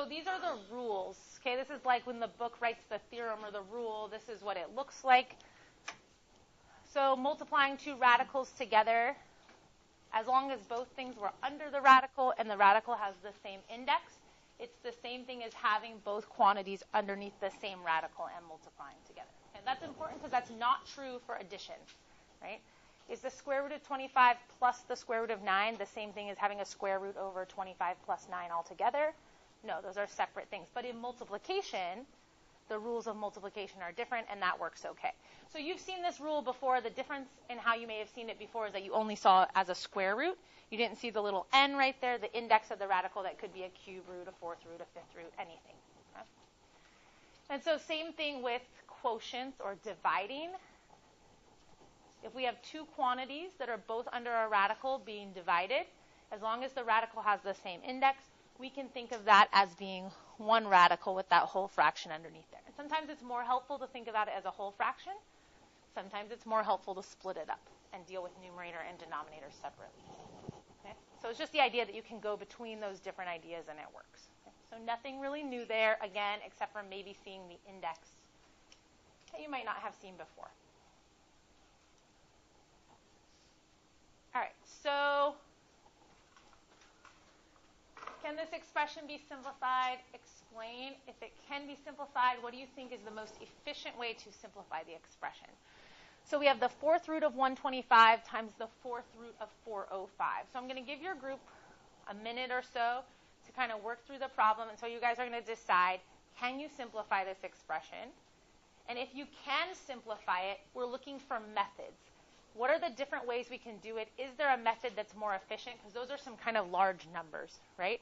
So these are the rules. Okay, this is like when the book writes the theorem or the rule. This is what it looks like. So multiplying two radicals together, as long as both things were under the radical and the radical has the same index, it's the same thing as having both quantities underneath the same radical and multiplying together. And that's important because that's not true for addition, right? Is the square root of 25 plus the square root of 9 the same thing as having a square root over 25 plus 9 altogether? No, those are separate things. But in multiplication, the rules of multiplication are different, and that works okay. So you've seen this rule before. The difference in how you may have seen it before is that you only saw it as a square root. You didn't see the little n right there, the index of the radical that could be a cube root, a fourth root, a fifth root, anything. Okay? And so same thing with quotients or dividing. If we have two quantities that are both under a radical being divided, as long as the radical has the same index, we can think of that as being one radical with that whole fraction underneath there. And sometimes it's more helpful to think about it as a whole fraction. Sometimes it's more helpful to split it up and deal with numerator and denominator separately. Okay? So it's just the idea that you can go between those different ideas and it works. Okay? So nothing really new there, again, except for maybe seeing the index that you might not have seen before. All right, so can this expression be simplified? Explain. If it can be simplified, what do you think is the most efficient way to simplify the expression? So we have the fourth root of 125 times the fourth root of 405. So I'm going to give your group a minute or so to kind of work through the problem. And so you guys are going to decide, can you simplify this expression? And if you can simplify it, we're looking for methods. What are the different ways we can do it? Is there a method that's more efficient? Because those are some kind of large numbers, right?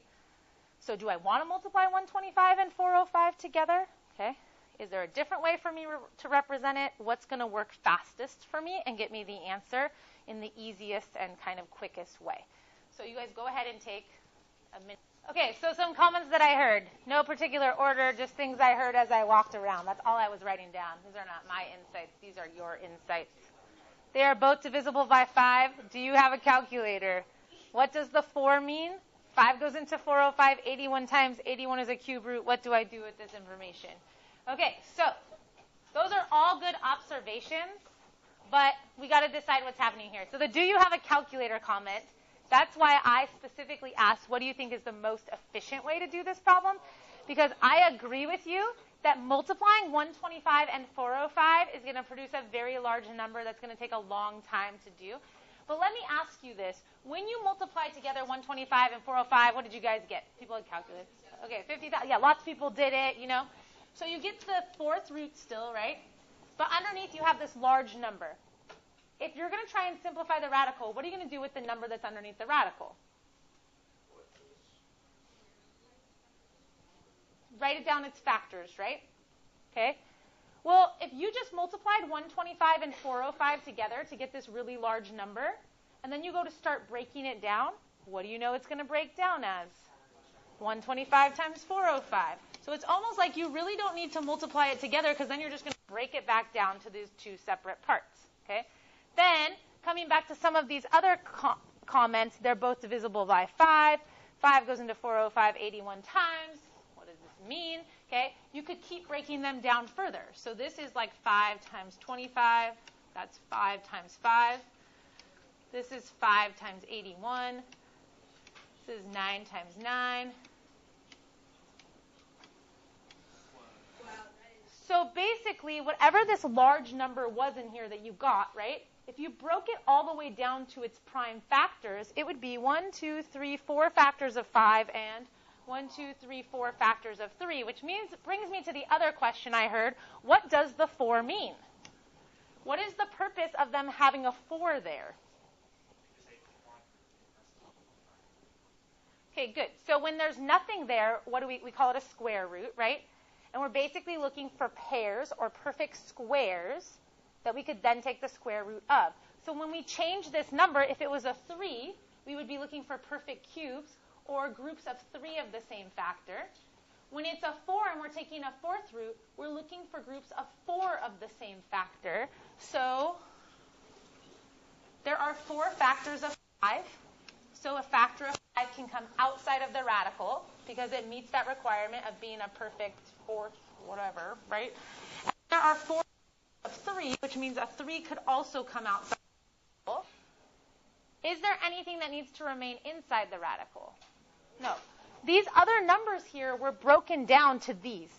So do I want to multiply 125 and 405 together? Okay. Is there a different way for me to represent it? What's going to work fastest for me and get me the answer in the easiest and kind of quickest way? So you guys go ahead and take a minute. Okay, so some comments that I heard. No particular order, just things I heard as I walked around. That's all I was writing down. These are not my insights. These are your insights. They are both divisible by 5. Do you have a calculator? What does the 4 mean? 5 goes into 405, 81 times. 81 is a cube root. What do I do with this information? Okay, so those are all good observations, but we got to decide what's happening here. So the do you have a calculator comment, that's why I specifically asked, what do you think is the most efficient way to do this problem? Because I agree with you that multiplying 125 and 405 is going to produce a very large number that's going to take a long time to do. But let me ask you this. When you multiply together 125 and 405, what did you guys get? People had calculated. Okay, 50,000. Yeah, lots of people did it, you know. So you get the fourth root still, right? But underneath you have this large number. If you're going to try and simplify the radical, what are you going to do with the number that's underneath the radical? Write it down its factors, right? Okay. Well, if you just multiplied 125 and 405 together to get this really large number, and then you go to start breaking it down, what do you know it's going to break down as? 125 times 405. So it's almost like you really don't need to multiply it together because then you're just going to break it back down to these two separate parts. Okay. Then, coming back to some of these other comments, they're both divisible by 5. 5 goes into 405 81 times. What does this mean? Okay, you could keep breaking them down further. So this is like 5 times 25. That's 5 times 5. This is 5 times 81. This is 9 times 9. So basically, whatever this large number was in here that you got, right? If you broke it all the way down to its prime factors, it would be 1, 2, 3, 4 factors of 5 and 1, 2, 3, 4 factors of 3, which brings me to the other question I heard. What does the 4 mean? What is the purpose of them having a 4 there? Okay, good. So when there's nothing there, what do we call it a square root, right? And we're basically looking for pairs or perfect squares that we could then take the square root of. So when we change this number, if it was a 3, we would be looking for perfect cubes or groups of 3 of the same factor. When it's a 4 and we're taking a fourth root, we're looking for groups of 4 of the same factor. So there are 4 factors of 5. So a factor of 5 can come outside of the radical because it meets that requirement of being a perfect fourth, whatever, right? And there are 4 of 3, which means a 3 could also come outside the radical. Is there anything that needs to remain inside the radical? No. These other numbers here were broken down to these.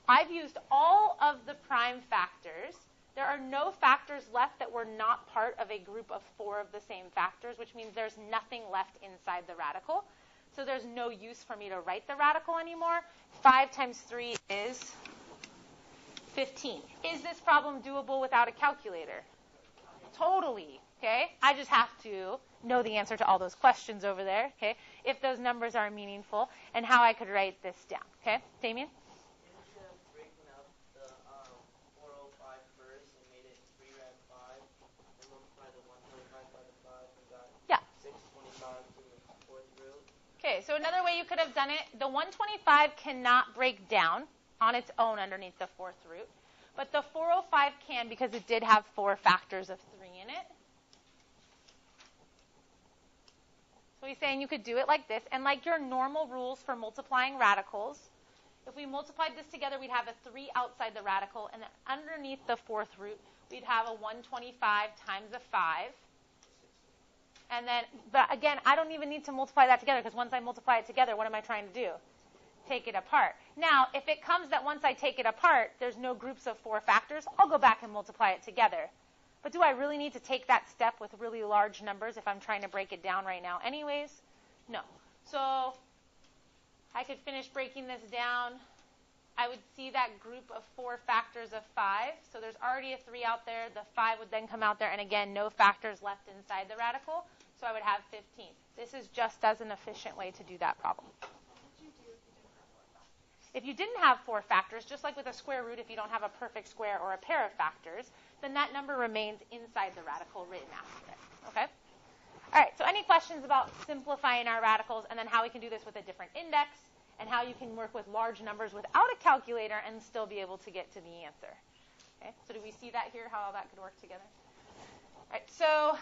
I've used all of the prime factors. There are no factors left that were not part of a group of 4 of the same factors, which means there's nothing left inside the radical. So there's no use for me to write the radical anymore. 5 times 3 is 15. Is this problem doable without a calculator? Totally. Okay? I just have to know the answer to all those questions over there, okay, if those numbers are meaningful, and how I could write this down. Okay? Damien? Instead of breaking out the 405 first and made it 3 rad 5, and multiply the 125 by the 5 and got 625 to the 4th root. Okay, so another way you could have done it, the 125 cannot break down on its own underneath the 4th root, but the 405 can because it did have 4 factors of 3 in it. So he's saying you could do it like this, and like your normal rules for multiplying radicals, if we multiplied this together, we'd have a 3 outside the radical, and then underneath the 4th root, we'd have a 125 times a 5. And then, but again, I don't even need to multiply that together, because once I multiply it together, what am I trying to do? Take it apart. Now, if it comes that once I take it apart, there's no groups of 4 factors, I'll go back and multiply it together. But do I really need to take that step with really large numbers if I'm trying to break it down right now anyways? No. So I could finish breaking this down. I would see that group of 4 factors of 5. So there's already a 3 out there. The 5 would then come out there. And again, no factors left inside the radical. So I would have 15. This is just as an efficient way to do that problem. If you didn't have 4 factors, just like with a square root, if you don't have a perfect square or a pair of factors, then that number remains inside the radical written after it. Okay? All right, so any questions about simplifying our radicals and then how we can do this with a different index and how you can work with large numbers without a calculator and still be able to get to the answer? Okay, so do we see that here, how all that could work together? All right, so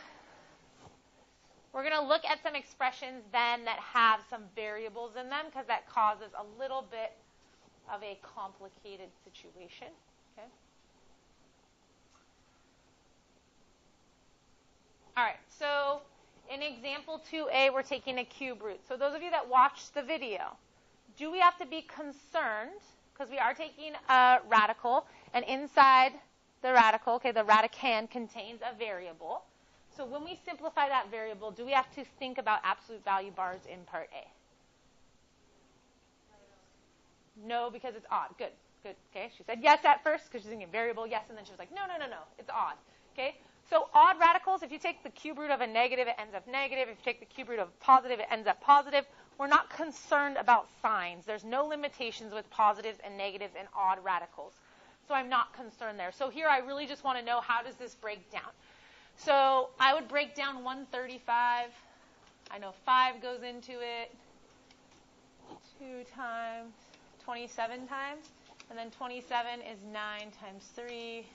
we're going to look at some expressions then that have some variables in them because that causes a little bit of a complicated situation. Okay. All right, so in example 2a, we're taking a cube root. So those of you that watched the video, do we have to be concerned, because we are taking a radical, and inside the radical, okay, the radicand contains a variable. So when we simplify that variable, do we have to think about absolute value bars in part A? No, because it's odd. Good. Okay, she said yes at first because she's thinking variable, yes, and then she was like, no, it's odd. Okay, so odd radicals, if you take the cube root of a negative, it ends up negative. If you take the cube root of a positive, it ends up positive. We're not concerned about signs. There's no limitations with positives and negatives and odd radicals. So I'm not concerned there. So here I really just want to know, how does this break down? So I would break down 135. I know 5 goes into it. 2 times 27 times, and then 27 is 9 times 3.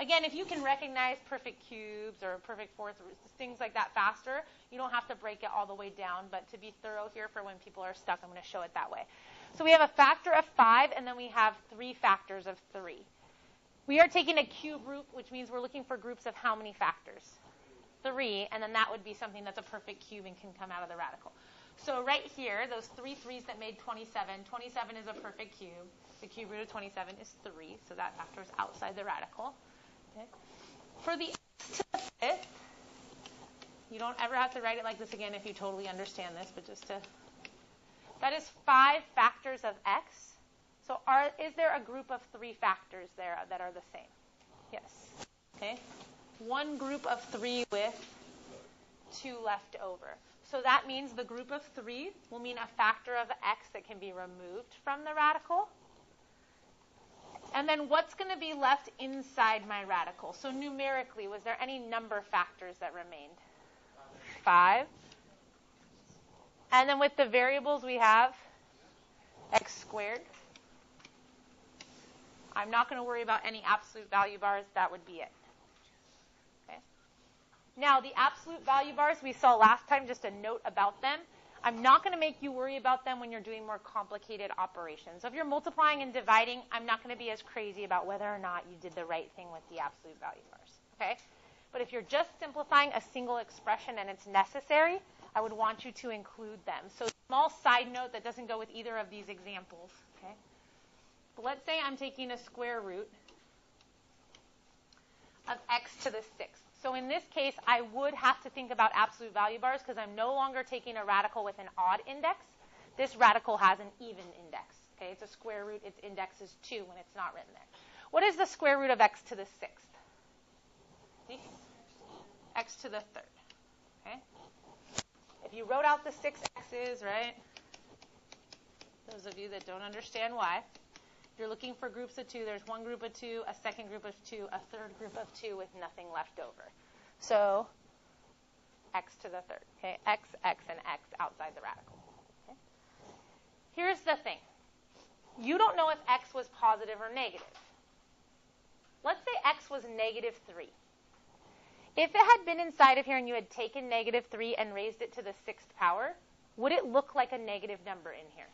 Again, if you can recognize perfect cubes or perfect fourth roots, things like that faster, you don't have to break it all the way down, but to be thorough here for when people are stuck, I'm going to show it that way. So we have a factor of 5, and then we have 3 factors of 3. We are taking a cube root, which means we're looking for groups of how many factors? 3, and then that would be something that's a perfect cube and can come out of the radical. So right here, those 3 3's that made 27, 27 is a perfect cube. The cube root of 27 is 3, so that factor is outside the radical. Okay. For the x to the 5th, you don't ever have to write it like this again if you totally understand this, but just to, that is 5 factors of x. So is there a group of 3 factors there that are the same? Yes. Okay. One group of 3 with 2 left over. So that means the group of 3 will mean a factor of x that can be removed from the radical. And then what's going to be left inside my radical? So numerically, was there any number factors that remained? 5. And then with the variables we have x squared. I'm not going to worry about any absolute value bars. That would be it. Okay. Now, the absolute value bars we saw last time, just a note about them. I'm not going to make you worry about them when you're doing more complicated operations. So if you're multiplying and dividing, I'm not going to be as crazy about whether or not you did the right thing with the absolute value bars. Okay? But if you're just simplifying a single expression and it's necessary, I would want you to include them. So small side note that doesn't go with either of these examples. Okay? But let's say I'm taking a square root of x to the 6th. So in this case, I would have to think about absolute value bars because I'm no longer taking a radical with an odd index. This radical has an even index. Okay, it's a square root. Its index is 2 when it's not written there. What is the square root of x to the 6th? See? X to the 3rd. Okay? If you wrote out the 6 x's, right? Those of you that don't understand why. You're looking for groups of 2. There's one group of 2, a second group of 2, a third group of 2 with nothing left over. So x to the 3rd. Okay, x, and x outside the radical. Okay? Here's the thing. You don't know if x was positive or negative. Let's say x was negative 3. If it had been inside of here and you had taken negative 3 and raised it to the 6th power, would it look like a negative number in here?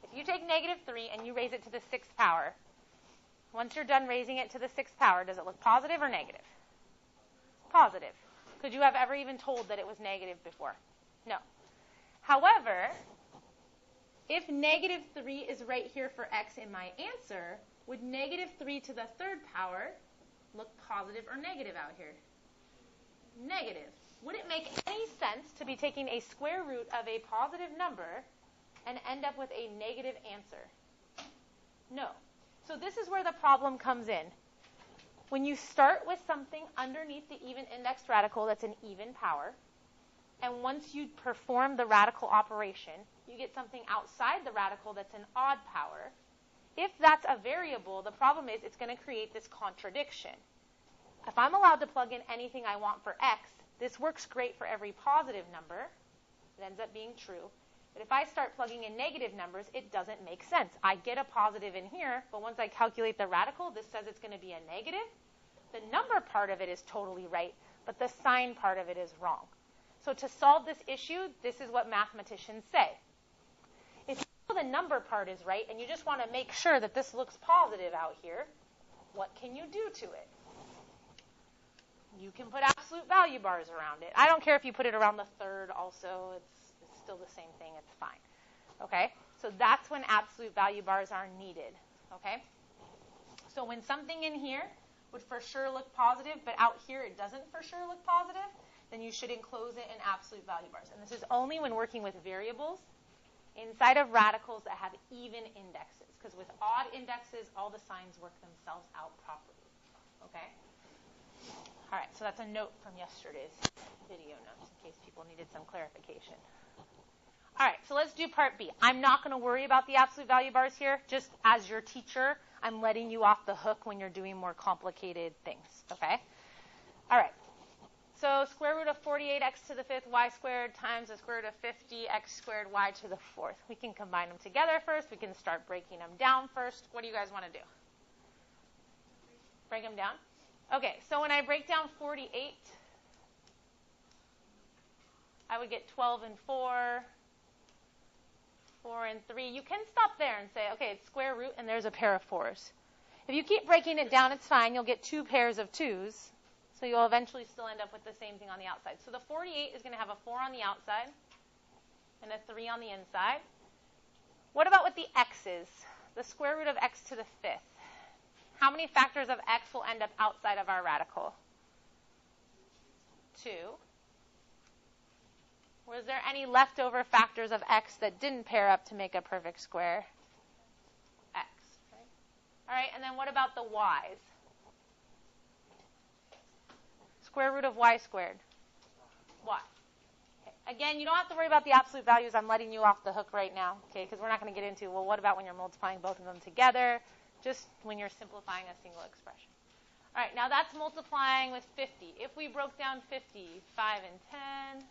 If you take negative 3 and you raise it to the 6th power, once you're done raising it to the 6th power, does it look positive or negative? Positive. Could you have ever even told that it was negative before? No. However, if negative 3 is right here for x in my answer, would negative 3 to the 3rd power look positive or negative out here? Negative. Would it make any sense to be taking a square root of a positive number and end up with a negative answer? No. So this is where the problem comes in. When you start with something underneath the even indexed radical that's an even power, and once you perform the radical operation, you get something outside the radical that's an odd power. If that's a variable, the problem is it's going to create this contradiction. If I'm allowed to plug in anything I want for x, this works great for every positive number. It ends up being true. But if I start plugging in negative numbers, it doesn't make sense. I get a positive in here, but once I calculate the radical, this says it's going to be a negative. The number part of it is totally right, but the sign part of it is wrong. So to solve this issue, this is what mathematicians say. If you know the number part is right, and you just want to make sure that this looks positive out here, what can you do to it? You can put absolute value bars around it. I don't care if you put it around the 3rd also. It's still the same thing. It's fine. Okay? So that's when absolute value bars are needed. Okay? So when something in here would for sure look positive, but out here it doesn't for sure look positive, then you should enclose it in absolute value bars. And this is only when working with variables inside of radicals that have even indexes. Because with odd indexes, all the signs work themselves out properly. Okay? All right, so that's a note from yesterday's video notes in case people needed some clarification. All right, so let's do part B. I'm not going to worry about the absolute value bars here. Just as your teacher, I'm letting you off the hook when you're doing more complicated things, okay? All right, so square root of 48x to the 5th y squared times the square root of 50x squared y to the 4th. We can combine them together first. We can start breaking them down first. What do you guys want to do? Break them down? Okay, so when I break down 48, I would get 12 and 4, 4 and 3. You can stop there and say, okay, it's square root and there's a pair of 4s. If you keep breaking it down, it's fine. You'll get 2 pairs of 2s. So you'll eventually still end up with the same thing on the outside. So the 48 is going to have a 4 on the outside and a 3 on the inside. What about with the x's? The square root of x to the 5th. How many factors of x will end up outside of our radical? 2. Was there any leftover factors of x that didn't pair up to make a perfect square? X. Right? All right, and then what about the y's? Square root of y squared. Y. Okay. Again, you don't have to worry about the absolute values. I'm letting you off the hook right now, okay, because we're not going to get into, well, what about when you're multiplying both of them together? Just when you're simplifying a single expression. All right, now that's multiplying with 50. If we broke down 50, 5 and 10,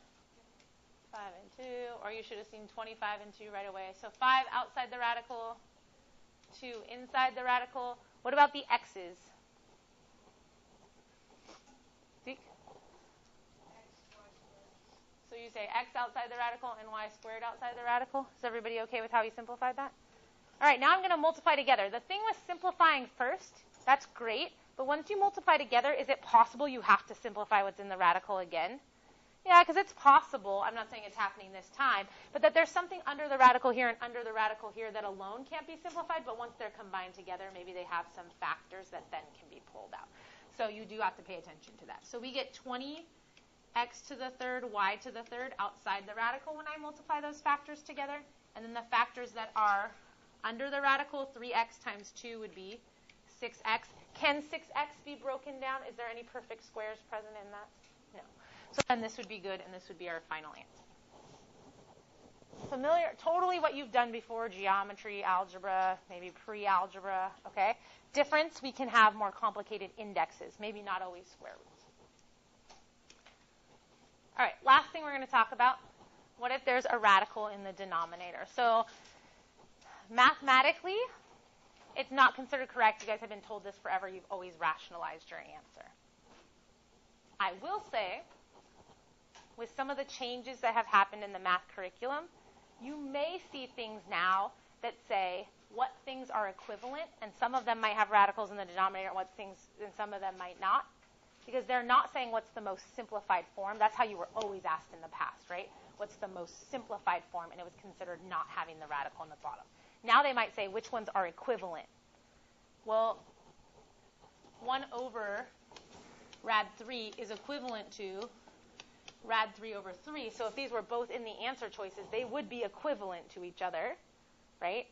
5 and 2, or you should have seen 25 and 2 right away. So 5 outside the radical, 2 inside the radical. What about the x's? See? you say x outside the radical and y squared outside the radical? Is everybody okay with how he simplified that? All right, now I'm going to multiply together. The thing with simplifying first, that's great, but once you multiply together, is it possible you have to simplify what's in the radical again? Yeah, because it's possible. I'm not saying it's happening this time, but that there's something under the radical here and under the radical here that alone can't be simplified, but once they're combined together, maybe they have some factors that then can be pulled out. So you do have to pay attention to that. So we get 20x to the third, y to the third outside the radical when I multiply those factors together. And then the factors that are under the radical, 3x times 2 would be 6x. Can 6x be broken down? Is there any perfect squares present in that? No. So then this would be good, and this would be our final answer. Familiar, totally what you've done before, geometry, algebra, maybe pre-algebra, okay? Difference, we can have more complicated indexes, maybe not always square roots. All right, last thing we're going to talk about, what if there's a radical in the denominator? So mathematically, it's not considered correct. You guys have been told this forever. You've always rationalized your answer. I will say, with some of the changes that have happened in the math curriculum, you may see things now that say what things are equivalent, and some of them might have radicals in the denominator, and some of them might not, because they're not saying what's the most simplified form. That's how you were always asked in the past, right? What's the most simplified form, and it was considered not having the radical in the bottom. Now they might say which ones are equivalent. Well, 1 over rad 3 is equivalent to rad 3 over 3. So if these were both in the answer choices, they would be equivalent to each other, right?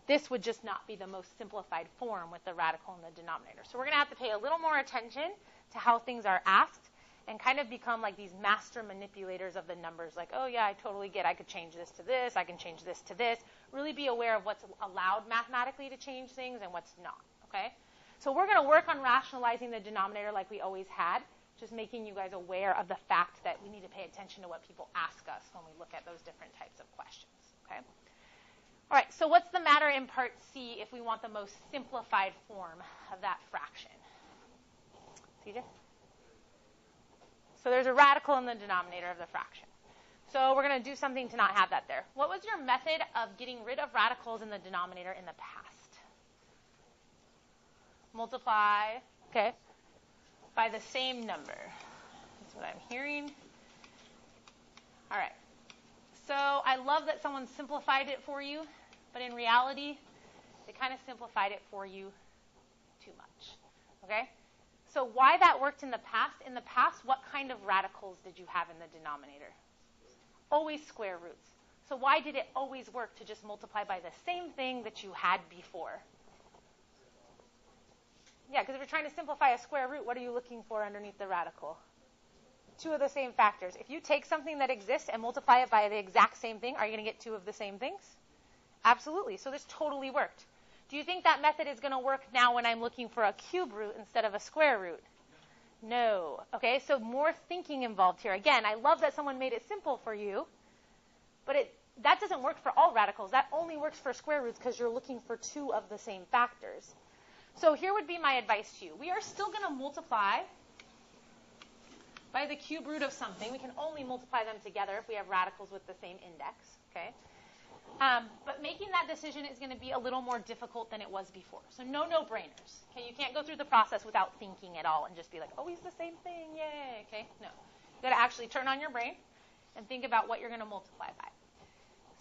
This would just not be the most simplified form with the radical in the denominator. So we're going to have to pay a little more attention to how things are asked and kind of become like these master manipulators of the numbers. Like, oh, yeah, I totally get. I could change this to this. I can change this to this. Really be aware of what's allowed mathematically to change things and what's not, okay? So we're going to work on rationalizing the denominator like we always had, just making you guys aware of the fact that we need to pay attention to what people ask us when we look at those different types of questions, okay? All right, so what's the matter in part C if we want the most simplified form of that fraction? CJ? So there's a radical in the denominator of the fraction. So we're going to do something to not have that there. What was your method of getting rid of radicals in the denominator in the past? Multiply, okay, by the same number. That's what I'm hearing. All right. So I love that someone simplified it for you, but in reality, they kind of simplified it for you too much, okay? So why that worked in the past, what kind of radicals did you have in the denominator? Always square roots. So why did it always work to just multiply by the same thing that you had before? Yeah, because if you're trying to simplify a square root, what are you looking for underneath the radical? Two of the same factors. If you take something that exists and multiply it by the exact same thing, are you going to get two of the same things? Absolutely. So this totally worked. Do you think that method is going to work now when I'm looking for a cube root instead of a square root? No. Okay, so more thinking involved here. Again, I love that someone made it simple for you, but that doesn't work for all radicals. That only works for square roots because you're looking for two of the same factors. So here would be my advice to you. We are still going to multiply by the cube root of something. We can only multiply them together if we have radicals with the same index, okay? But making that decision is going to be a little more difficult than it was before. So no-brainers, okay? You can't go through the process without thinking at all and just be like, oh, he's the same thing, yay, okay? No. You've got to actually turn on your brain and think about what you're going to multiply by.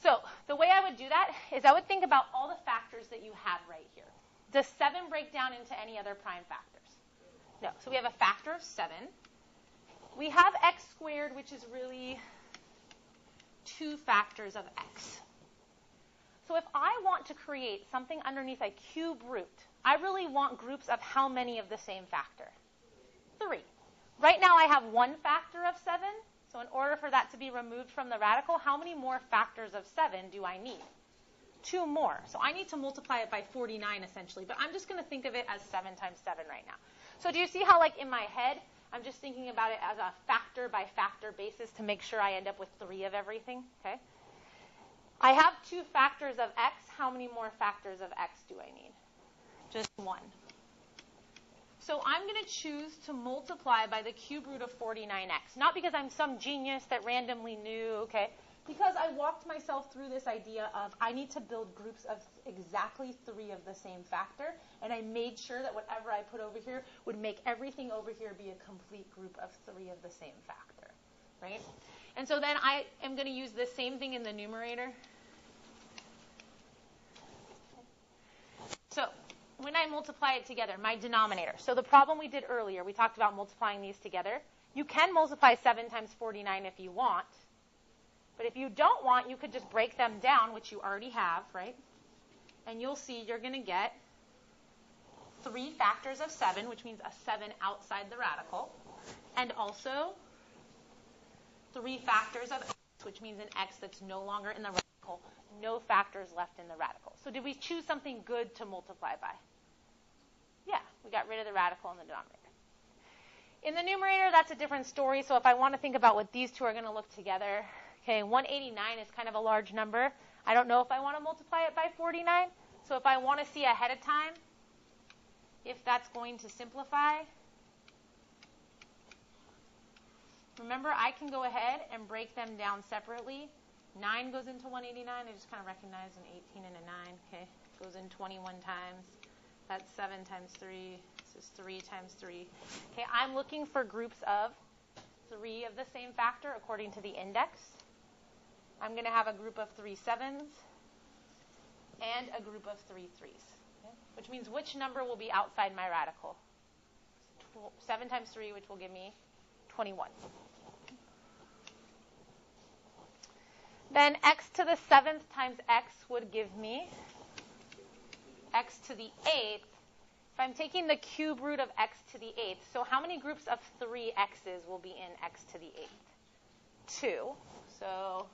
So the way I would do that is I would think about all the factors that you have right here. Does 7 break down into any other prime factors? No. So we have a factor of 7. We have x squared, which is really 2 factors of x. So if I want to create something underneath a cube root, I really want groups of how many of the same factor? 3. Right now I have 1 factor of 7. So in order for that to be removed from the radical, how many more factors of 7 do I need? 2 more. So I need to multiply it by 49 essentially, but I'm just going to think of it as 7 times 7 right now. So do you see how, like, in my head, I'm just thinking about it as a factor by factor basis to make sure I end up with 3 of everything, okay? I have 2 factors of x. How many more factors of x do I need? Just 1. So I'm going to choose to multiply by the cube root of 49x. Not because I'm some genius that randomly knew, okay? Because I walked myself through this idea of I need to build groups of exactly 3 of the same factor, and I made sure that whatever I put over here would make everything over here be a complete group of 3 of the same factor, right? And so then I am going to use the same thing in the numerator. So when I multiply it together, my denominator. So the problem we did earlier, we talked about multiplying these together. You can multiply 7 times 49 if you want. But if you don't want, you could just break them down, which you already have, right? And you'll see you're going to get 3 factors of 7, which means a 7 outside the radical. And also 3 factors of x, which means an x that's no longer in the radical. No factors left in the radical. So did we choose something good to multiply by? Yeah, we got rid of the radical in the denominator. In the numerator, that's a different story. So if I want to think about what these two are going to look together, okay, 189 is kind of a large number. I don't know if I want to multiply it by 49. So if I want to see ahead of time if that's going to simplify, remember I can go ahead and break them down separately. 9 goes into 189. I just kind of recognize an 18 and a 9. Okay, goes in 21 times. That's 7 times 3. This is 3 times 3. Okay, I'm looking for groups of 3 of the same factor according to the index. I'm going to have a group of 3 7s and a group of 3 3s, okay? Which means which number will be outside my radical? 7 times 3, which will give me 21. Then x to the 7th times x would give me x to the 8th. If I'm taking the cube root of x to the 8th, so how many groups of 3 x's will be in x to the 8th? 2. So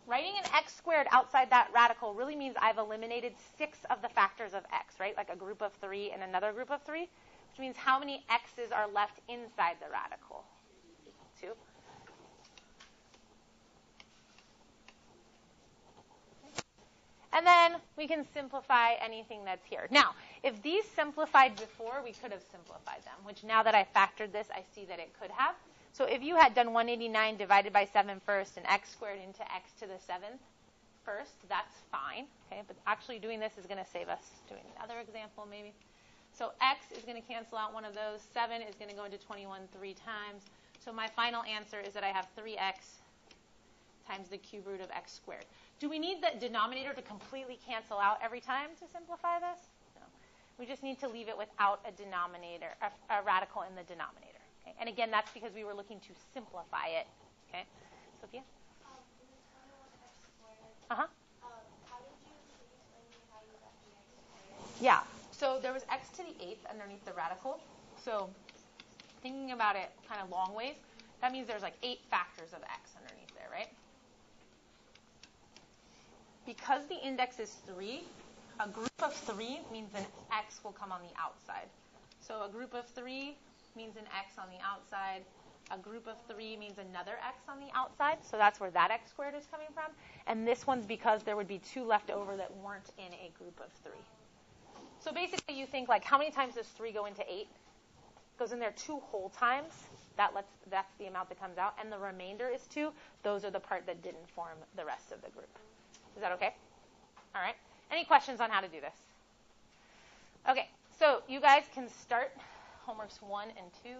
writing an x squared outside that radical really means I've eliminated 6 of the factors of x, right? Like a group of 3 and another group of 3, which means how many x's are left inside the radical? 2. And then we can simplify anything that's here. Now, if these simplified before, we could have simplified them, which now that I factored this, I see that it could have. So if you had done 189 divided by 7 first and x squared into x to the 7th first, that's fine. Okay, but actually doing this is going to save us doing another example maybe. So x is going to cancel out one of those. 7 is going to go into 21 3 times. So my final answer is that I have 3x times the cube root of x squared. Do we need the denominator to completely cancel out every time to simplify this? No. We just need to leave it without a denominator, a radical in the denominator. Okay? And again, that's because we were looking to simplify it. Okay, Sophia? Uh-huh. How did you explain to me how you got the x squared? Yeah. So there was x to the 8th underneath the radical. So thinking about it kind of long ways, that means there's like 8 factors of x underneath there, right? Because the index is 3, a group of 3 means an x will come on the outside. So a group of 3 means an x on the outside. A group of 3 means another x on the outside. So that's where that x squared is coming from. And this one's because there would be 2 left over that weren't in a group of 3. So basically you think like how many times does 3 go into 8? It goes in there 2 whole times. That's the amount that comes out. And the remainder is 2. Those are the part that didn't form the rest of the group. Is that okay? All right. Any questions on how to do this? Okay. So you guys can start homeworks 1 and 2.